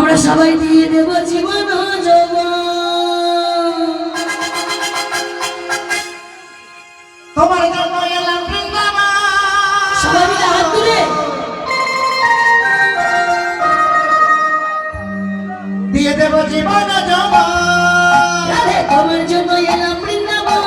আমরা সবাই দিয়ে দেব জীবন ও যৌবন। তোমার জন্য এলাম বৃন্দাবন। সবাই মিলে হাত তুলে দিয়ে দেব জীবন ও যৌবন। রাধে তোমার জন্য এলাম বৃন্দাবন।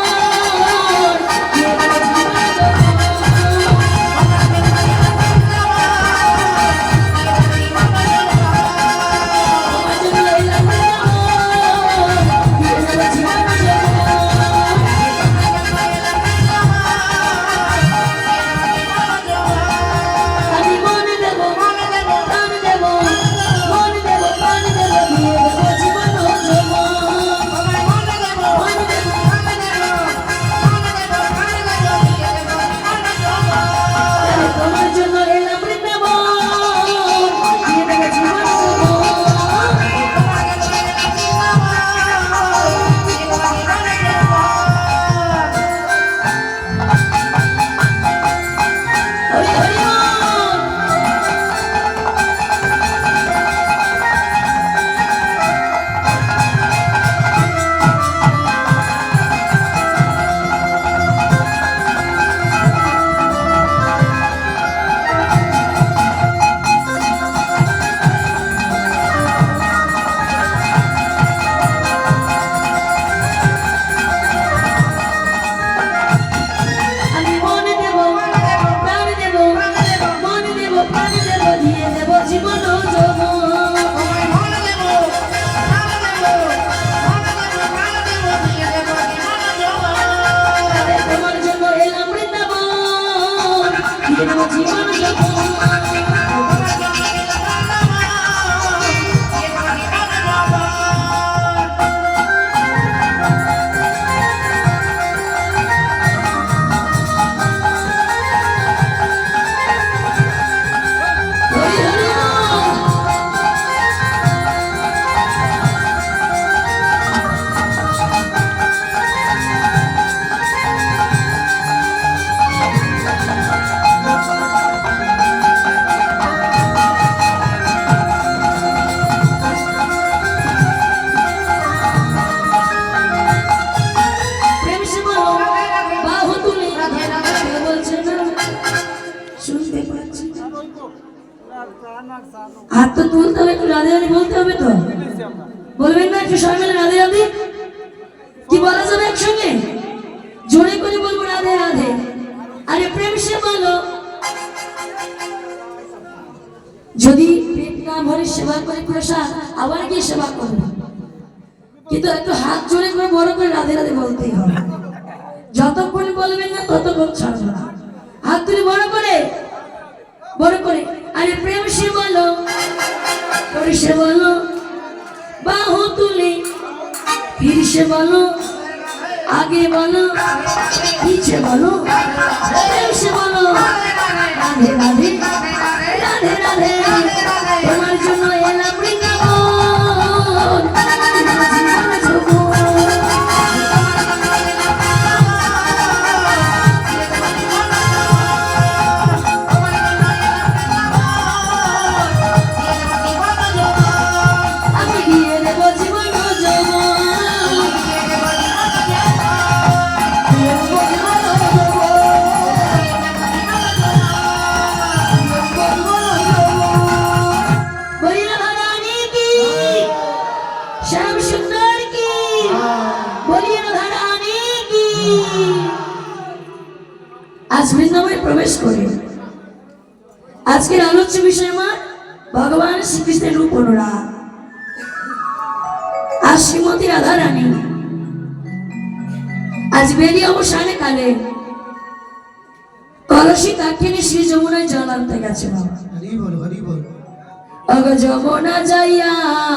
দিয়ে দেব জীবন ও যৌবন। হাত তো তুলতে হবে, একটু রাধে রাধে বলতে হবে তো, বলবেন না? একটু সবাই মিলে রাধে রাধে কি বলা যাবে একসঙ্গে? জোরে করে বলবো রাধে রাধে। আরে প্রেম সে বলো। যদি পেট না ভরে সেবা করে প্রসাদ আবার কি সেবা করবে, কিন্তু একটু হাত জোরে করে বড় করে রাধে রাধে বলতেই হবে। যতক্ষণ বলবেন না ততক্ষণ ছাড়বে না। হাত তুলে বড় করে বড় করে। আরে প্রেম সে বলো, করে সে বলো, বাহু তুলে ফির সে বলো, আগে বলো পিছে বলো, প্রেম সে বলো রাধে রাধে রাধে রাধে। তোমার জন্য এলাম বৃন্দাবন। আজ বৃন্দাবনে প্রবেশ করে আজকের আলোচ্য বিষয় আমার ভগবান শ্রীকৃষ্ণের রূপ অনুরাগ। আজ শ্রীমতী রাধা রানী আজ বেরিয়ে অবসানে কালে কলসী কাকিনী শ্রী যমুনায় জল আনতে গেছে। বাবা হরি বল, হরি বল। অগ যমুনা যাইয়া